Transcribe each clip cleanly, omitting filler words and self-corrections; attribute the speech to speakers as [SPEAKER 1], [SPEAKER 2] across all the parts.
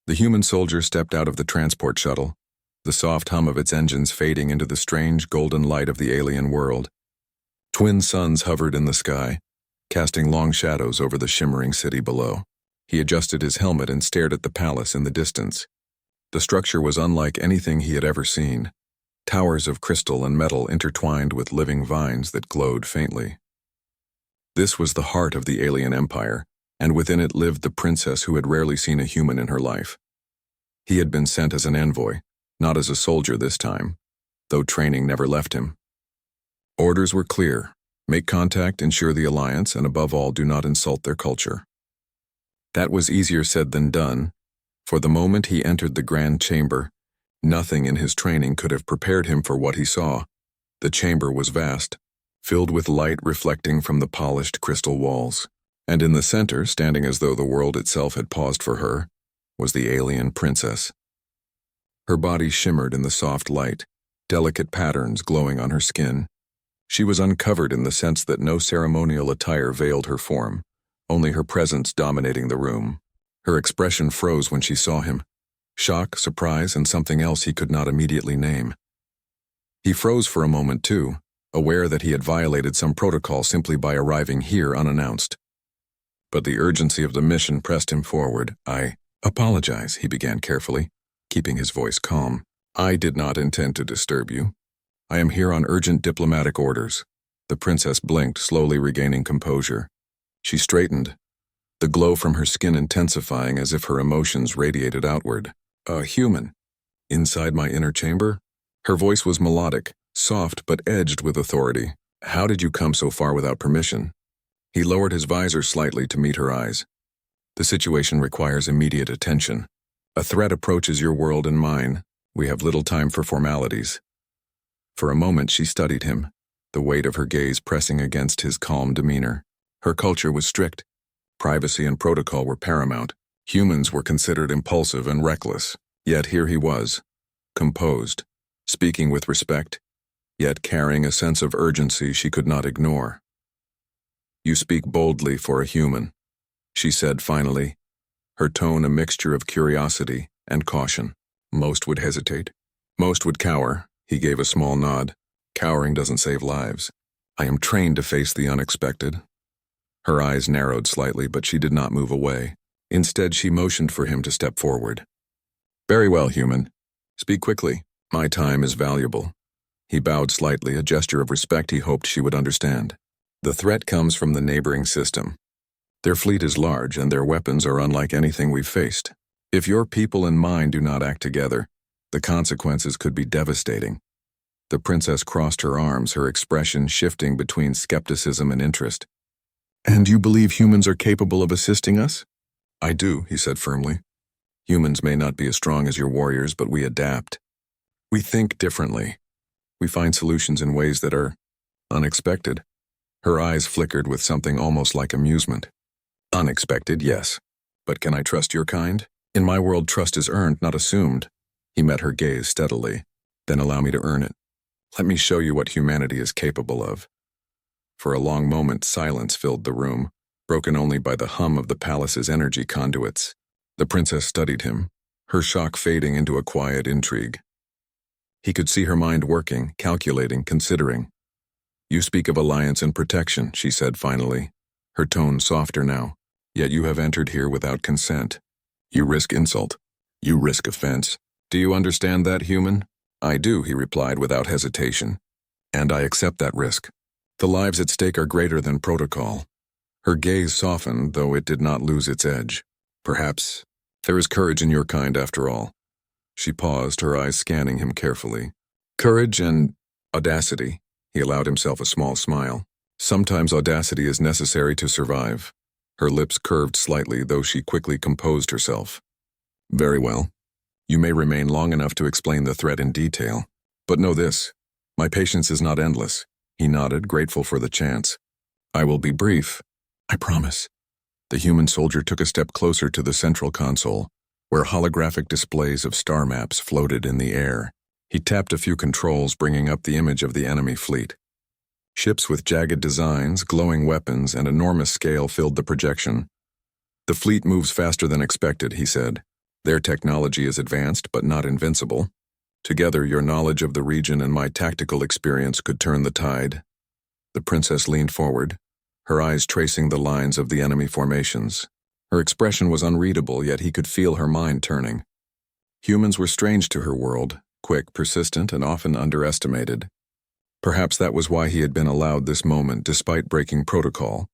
[SPEAKER 1] The human soldier stepped out of the transport shuttle, the soft hum of its engines fading into the strange golden light of the alien world. Twin suns hovered in the sky, casting long shadows over the shimmering city below. He adjusted his helmet and stared at the palace in the distance. The structure was unlike anything he had ever seen. Towers of crystal and metal intertwined with living vines that glowed faintly. This was the heart of the alien empire, and within it lived the princess who had rarely seen a human in her life. He had been sent as an envoy, not as a soldier this time, though training never left him. Orders were clear: make contact, ensure the alliance, and above all, do not insult their culture. That was easier said than done, for the moment he entered the grand chamber, nothing in his training could have prepared him for what he saw. The chamber was vast, filled with light reflecting from the polished crystal walls, and in the center, standing as though the world itself had paused for her, was the alien princess. Her body shimmered in the soft light, delicate patterns glowing on her skin. She was uncovered in the sense that no ceremonial attire veiled her form, only her presence dominating the room. Her expression froze when she saw him. Shock, surprise, and something else he could not immediately name. He froze for a moment too, aware that he had violated some protocol simply by arriving here unannounced. But the urgency of the mission pressed him forward. "I apologize," he began carefully, keeping his voice calm. "I did not intend to disturb you. I am here on urgent diplomatic orders." The princess blinked, slowly regaining composure. She straightened, the glow from her skin intensifying as if her emotions radiated outward. "A human? Inside my inner chamber?" Her voice was melodic, soft but edged with authority. "How did you come so far without permission?" He lowered his visor slightly to meet her eyes. "The situation requires immediate attention. A threat approaches your world and mine. We have little time for formalities." For a moment she studied him, the weight of her gaze pressing against his calm demeanor. Her culture was strict. Privacy and protocol were paramount. Humans were considered impulsive and reckless. Yet here he was, composed, speaking with respect, yet carrying a sense of urgency she could not ignore. "You speak boldly for a human," she said finally, her tone a mixture of curiosity and caution. "Most would hesitate. Most would cower." He gave a small nod. "Cowering doesn't save lives. I am trained to face the unexpected." Her eyes narrowed slightly, but she did not move away. Instead, she motioned for him to step forward. "Very well, human. Speak quickly. My time is valuable." He bowed slightly, a gesture of respect he hoped she would understand. "The threat comes from the neighboring system. Their fleet is large, and their weapons are unlike anything we've faced. If your people and mine do not act together, the consequences could be devastating." The princess crossed her arms, her expression shifting between skepticism and interest. "And you believe humans are capable of assisting us?" "I do," he said firmly. "Humans may not be as strong as your warriors, but we adapt. We think differently. We find solutions in ways that are unexpected." Her eyes flickered with something almost like amusement. "Unexpected, yes. But can I trust your kind? In my world, trust is earned, not assumed." He met her gaze steadily. "Then allow me to earn it. Let me show you what humanity is capable of." For a long moment, silence filled the room, broken only by the hum of the palace's energy conduits. The princess studied him, her shock fading into a quiet intrigue. He could see her mind working, calculating, considering. "You speak of alliance and protection," she said finally, her tone softer now. "Yet you have entered here without consent. You risk insult. You risk offense. Do you understand that, human?" "I do," he replied without hesitation. "And I accept that risk. The lives at stake are greater than protocol." Her gaze softened, though it did not lose its edge. "Perhaps there is courage in your kind after all." She paused, her eyes scanning him carefully. "Courage and audacity." He allowed himself a small smile. "Sometimes audacity is necessary to survive." Her lips curved slightly, though she quickly composed herself. "Very well. You may remain long enough to explain the threat in detail. But know this, my patience is not endless." He nodded, grateful for the chance. "I will be brief. I promise." The human soldier took a step closer to the central console, where holographic displays of star maps floated in the air. He tapped a few controls, bringing up the image of the enemy fleet. Ships with jagged designs, glowing weapons, and enormous scale filled the projection. "The fleet moves faster than expected," he said, Their technology is advanced but not invincible. Together, your knowledge of the region and my tactical experience could turn the tide." The princess leaned forward, her eyes tracing the lines of the enemy formations. Her expression was unreadable, yet he could feel her mind turning. Humans were strange to her world, quick, persistent, and often underestimated. Perhaps that was why he had been allowed this moment despite breaking protocol.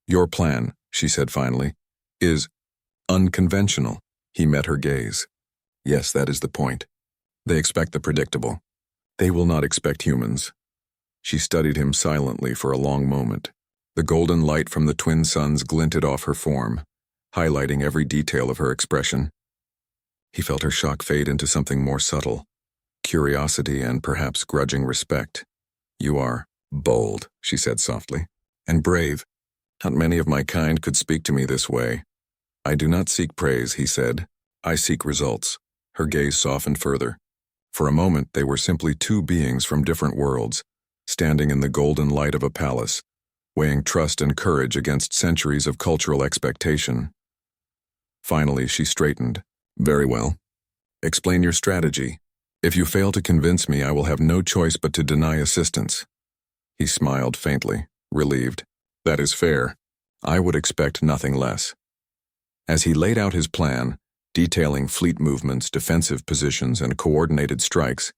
[SPEAKER 1] "Your plan," she said finally, "is unconventional." He met her gaze. "Yes, that is the point. They expect the predictable. They will not expect humans." She studied him silently for a long moment. The golden light from the twin suns glinted off her form, highlighting every detail of her expression. He felt her shock fade into something more subtle, curiosity and perhaps grudging respect. "You are bold," she said softly, "and brave. Not many of my kind could speak to me this way." "I do not seek praise," he said. "I seek results." Her gaze softened further. For a moment, they were simply two beings from different worlds, standing in the golden light of a palace, weighing trust and courage against centuries of cultural expectation. Finally, she straightened. "Very well. Explain your strategy. If you fail to convince me, I will have no choice but to deny assistance." He smiled faintly, relieved. "That is fair. I would expect nothing less." As he laid out his plan, detailing fleet movements, defensive positions, and coordinated strikes,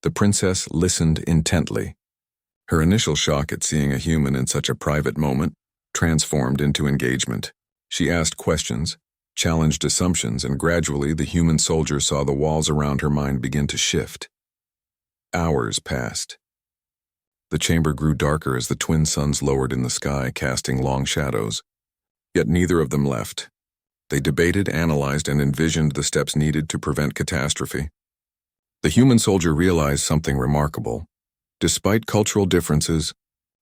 [SPEAKER 1] the princess listened intently. Her initial shock at seeing a human in such a private moment transformed into engagement. She asked questions, challenged assumptions, and gradually the human soldier saw the walls around her mind begin to shift. Hours passed. The chamber grew darker as the twin suns lowered in the sky, casting long shadows. Yet neither of them left. They debated, analyzed, and envisioned the steps needed to prevent catastrophe. The human soldier realized something remarkable. Despite cultural differences,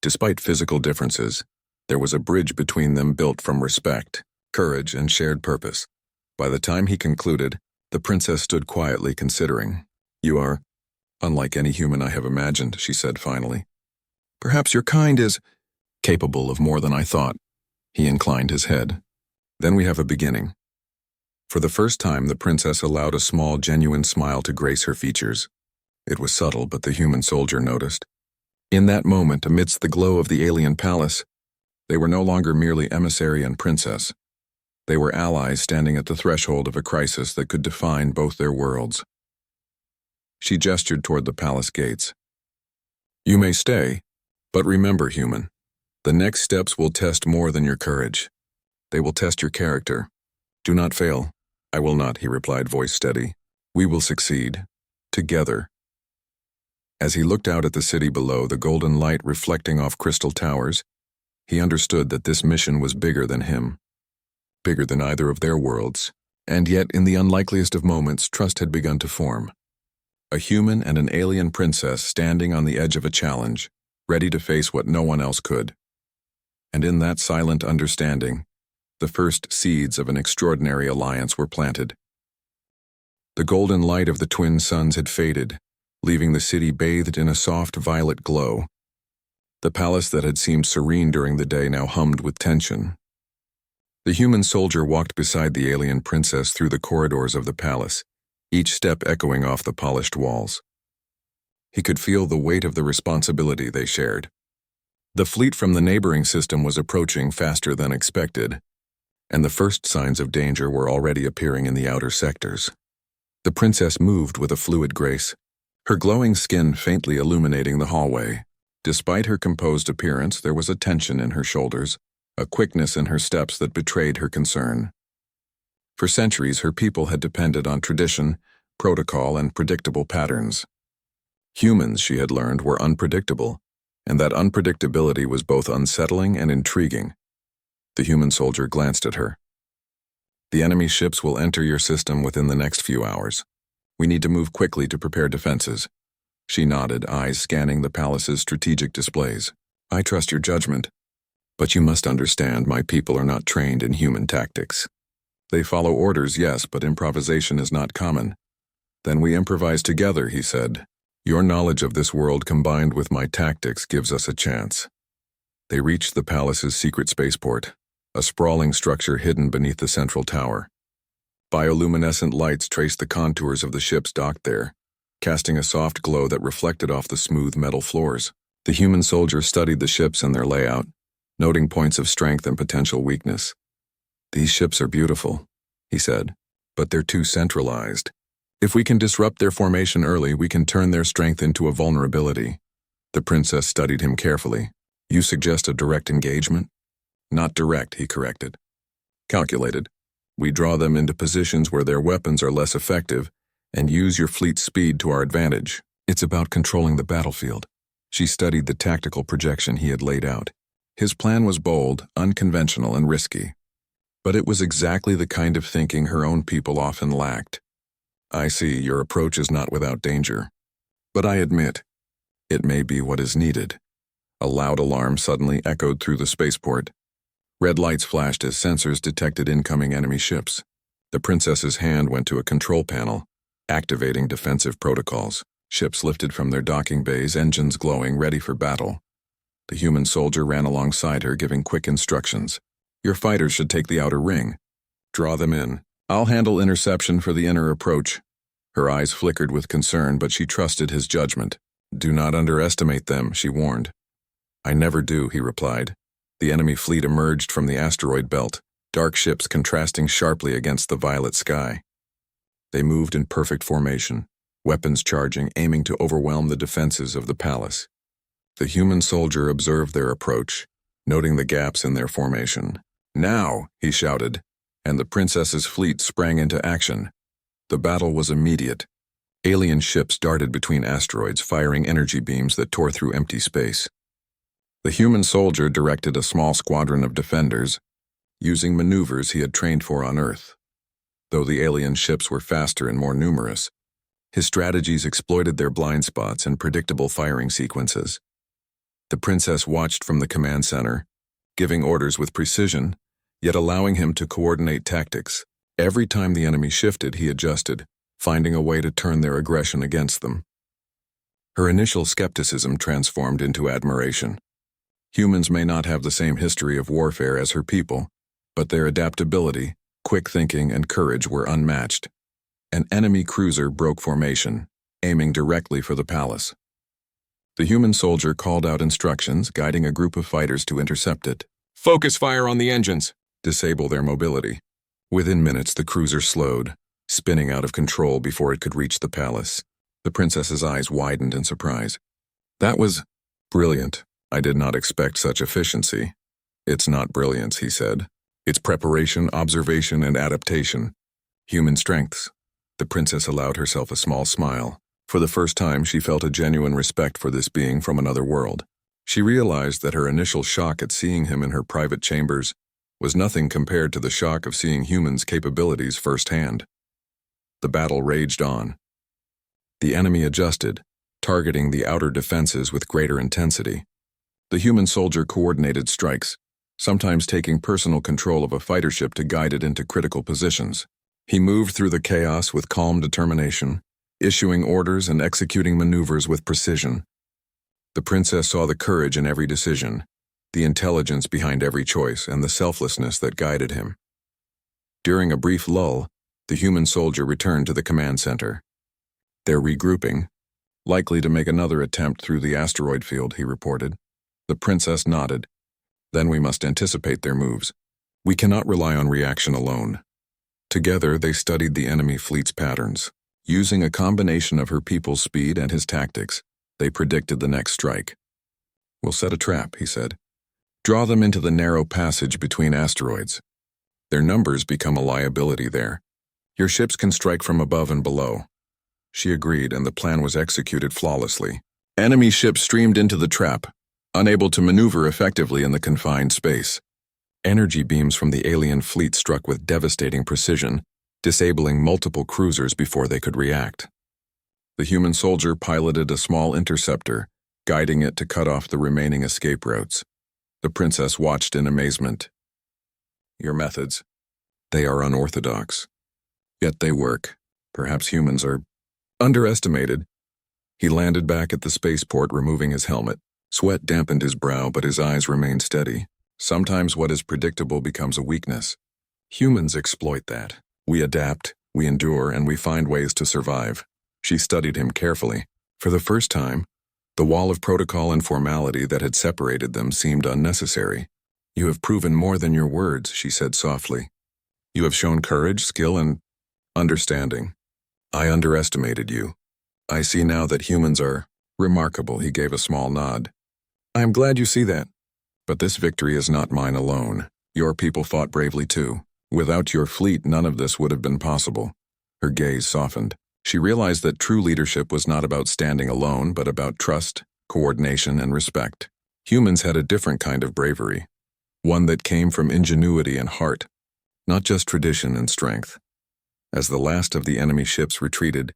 [SPEAKER 1] despite physical differences, there was a bridge between them built from respect, courage, and shared purpose. By the time he concluded, the princess stood quietly considering. "You are unlike any human I have imagined," she said finally. "Perhaps your kind is capable of more than I thought." He inclined his head. "Then we have a beginning." For the first time, the princess allowed a small, genuine smile to grace her features. It was subtle, but the human soldier noticed. In that moment, amidst the glow of the alien palace, they were no longer merely emissary and princess. They were allies standing at the threshold of a crisis that could define both their worlds. She gestured toward the palace gates. "You may stay, but remember, human, the next steps will test more than your courage. They will test your character. Do not fail." "I will not," he replied, voice steady. "We will succeed. Together." As he looked out at the city below, the golden light reflecting off crystal towers, he understood that this mission was bigger than him, bigger than either of their worlds. And yet, in the unlikeliest of moments, trust had begun to form. A human and an alien princess standing on the edge of a challenge, ready to face what no one else could. And in that silent understanding, the first seeds of an extraordinary alliance were planted. The golden light of the twin suns had faded, leaving the city bathed in a soft violet glow. The palace that had seemed serene during the day now hummed with tension. The human soldier walked beside the alien princess through the corridors of the palace, each step echoing off the polished walls. He could feel the weight of the responsibility they shared. The fleet from the neighboring system was approaching faster than expected, and the first signs of danger were already appearing in the outer sectors. The princess moved with a fluid grace, her glowing skin faintly illuminating the hallway. Despite her composed appearance, there was a tension in her shoulders, a quickness in her steps that betrayed her concern. For centuries, her people had depended on tradition, protocol, and predictable patterns. Humans, she had learned, were unpredictable, and that unpredictability was both unsettling and intriguing. The human soldier glanced at her. "The enemy ships will enter your system within the next few hours. We need to move quickly to prepare defenses." She nodded, eyes scanning the palace's strategic displays. "I trust your judgment. But you must understand, my people are not trained in human tactics. They follow orders, yes, but improvisation is not common." "Then we improvise together," he said. "Your knowledge of this world combined with my tactics gives us a chance." They reached the palace's secret spaceport, a sprawling structure hidden beneath the central tower. Bioluminescent lights traced the contours of the ships docked there, casting a soft glow that reflected off the smooth metal floors. The human soldier studied the ships and their layout, noting points of strength and potential weakness. "These ships are beautiful," he said, "but they're too centralized. If we can disrupt their formation early, we can turn their strength into a vulnerability." The princess studied him carefully. "You suggest a direct engagement?" "Not direct," he corrected. "Calculated. We draw them into positions where their weapons are less effective and use your fleet's speed to our advantage. It's about controlling the battlefield." She studied the tactical projection he had laid out. His plan was bold, unconventional, and risky. But it was exactly the kind of thinking her own people often lacked. "I see, your approach is not without danger. But I admit, it may be what is needed." A loud alarm suddenly echoed through the spaceport. Red lights flashed as sensors detected incoming enemy ships. The princess's hand went to a control panel, activating defensive protocols. Ships lifted from their docking bays, engines glowing, ready for battle. The human soldier ran alongside her, giving quick instructions. "Your fighters should take the outer ring. Draw them in. I'll handle interception for the inner approach." Her eyes flickered with concern, but she trusted his judgment. "Do not underestimate them," she warned. "I never do," he replied. The enemy fleet emerged from the asteroid belt, dark ships contrasting sharply against the violet sky. They moved in perfect formation, weapons charging, aiming to overwhelm the defenses of the palace. The human soldier observed their approach, noting the gaps in their formation. "Now!" he shouted, and the princess's fleet sprang into action. The battle was immediate. Alien ships darted between asteroids, firing energy beams that tore through empty space. The human soldier directed a small squadron of defenders, using maneuvers he had trained for on Earth. Though the alien ships were faster and more numerous, his strategies exploited their blind spots and predictable firing sequences. The princess watched from the command center, giving orders with precision, yet allowing him to coordinate tactics. Every time the enemy shifted, he adjusted, finding a way to turn their aggression against them. Her initial skepticism transformed into admiration. Humans may not have the same history of warfare as her people, but their adaptability, quick thinking, and courage were unmatched. An enemy cruiser broke formation, aiming directly for the palace. The human soldier called out instructions, guiding a group of fighters to intercept it. "Focus fire on the engines! Disable their mobility." Within minutes, the cruiser slowed, spinning out of control before it could reach the palace. The princess's eyes widened in surprise. "That was brilliant. I did not expect such efficiency." "It's not brilliance," he said. "It's preparation, observation, and adaptation. Human strengths." The princess allowed herself a small smile. For the first time, she felt a genuine respect for this being from another world. She realized that her initial shock at seeing him in her private chambers was nothing compared to the shock of seeing humans' capabilities firsthand. The battle raged on. The enemy adjusted, targeting the outer defenses with greater intensity. The human soldier coordinated strikes, sometimes taking personal control of a fighter ship to guide it into critical positions. He moved through the chaos with calm determination, issuing orders and executing maneuvers with precision. The princess saw the courage in every decision, the intelligence behind every choice, and the selflessness that guided him. During a brief lull, the human soldier returned to the command center. "They're regrouping, likely to make another attempt through the asteroid field," he reported. The princess nodded. "Then we must anticipate their moves. We cannot rely on reaction alone." Together, they studied the enemy fleet's patterns. Using a combination of her people's speed and his tactics, they predicted the next strike. "We'll set a trap," he said. "Draw them into the narrow passage between asteroids. Their numbers become a liability there. Your ships can strike from above and below." She agreed, and the plan was executed flawlessly. Enemy ships streamed into the trap, unable to maneuver effectively in the confined space. Energy beams from the alien fleet struck with devastating precision, disabling multiple cruisers before they could react. The human soldier piloted a small interceptor, guiding it to cut off the remaining escape routes. The princess watched in amazement. "Your methods, they are unorthodox. Yet they work. Perhaps humans are underestimated." He landed back at the spaceport, removing his helmet. Sweat dampened his brow, but his eyes remained steady. Sometimes what is predictable becomes a weakness. Humans exploit that. We adapt, we endure, and we find ways to survive. She studied him carefully. For the first time, the wall of protocol and formality that had separated them seemed unnecessary. You have proven more than your words, she said softly. You have shown courage, skill, and understanding. I underestimated you. I see now that humans are remarkable. He gave a small nod. I am glad you see that. But this victory is not mine alone. Your people fought bravely too. Without your fleet, none of this would have been possible. Her gaze softened. She realized that true leadership was not about standing alone, but about trust, coordination, and respect. Humans had a different kind of bravery, one that came from ingenuity and heart, not just tradition and strength. As the last of the enemy ships retreated,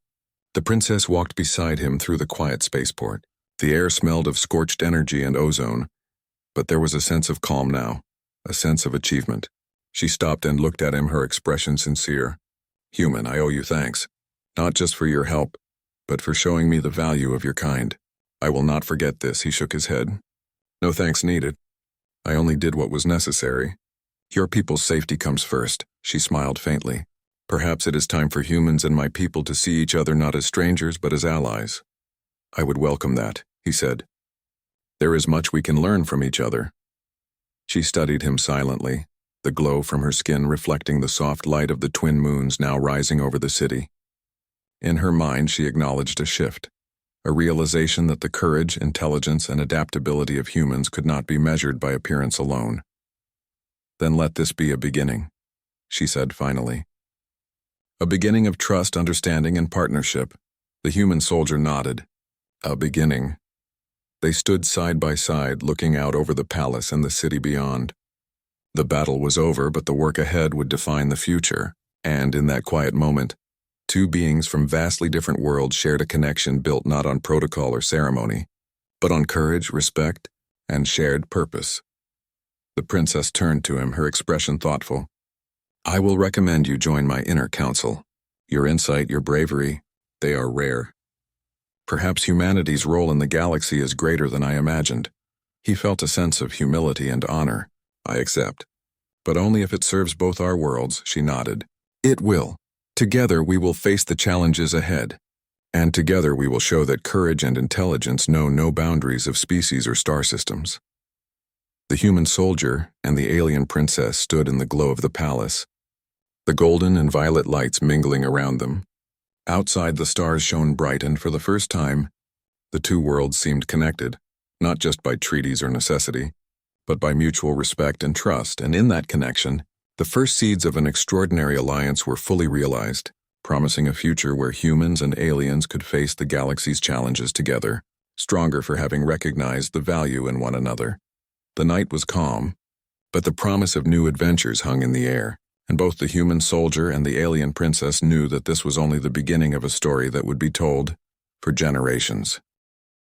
[SPEAKER 1] the princess walked beside him through the quiet spaceport. The air smelled of scorched energy and ozone, but there was a sense of calm now, a sense of achievement. She stopped and looked at him, her expression sincere. Human, I owe you thanks, not just for your help, but for showing me the value of your kind. I will not forget this, he shook his head. No thanks needed. I only did what was necessary. Your people's safety comes first, she smiled faintly. Perhaps it is time for humans and my people to see each other not as strangers but as allies. I would welcome that, he said. There is much we can learn from each other. She studied him silently, the glow from her skin reflecting the soft light of the twin moons now rising over the city. In her mind, she acknowledged a shift, a realization that the courage, intelligence, and adaptability of humans could not be measured by appearance alone. Then let this be a beginning, she said finally. A beginning of trust, understanding, and partnership. The human soldier nodded. A beginning. They stood side by side, looking out over the palace and the city beyond. The battle was over, but the work ahead would define the future, and in that quiet moment, two beings from vastly different worlds shared a connection built not on protocol or ceremony, but on courage, respect, and shared purpose. The princess turned to him, her expression thoughtful. I will recommend you join my inner council. Your insight, your bravery, they are rare. Perhaps humanity's role in the galaxy is greater than I imagined. He felt a sense of humility and honor. I accept. But only if it serves both our worlds, she nodded. It will. Together we will face the challenges ahead. And together we will show that courage and intelligence know no boundaries of species or star systems. The human soldier and the alien princess stood in the glow of the palace, the golden and violet lights mingling around them. Outside, the stars shone bright, and for the first time, the two worlds seemed connected, not just by treaties or necessity, but by mutual respect and trust, and in that connection, the first seeds of an extraordinary alliance were fully realized, promising a future where humans and aliens could face the galaxy's challenges together, stronger for having recognized the value in one another. The night was calm, but the promise of new adventures hung in the air, and both the human soldier and the alien princess knew that this was only the beginning of a story that would be told for generations.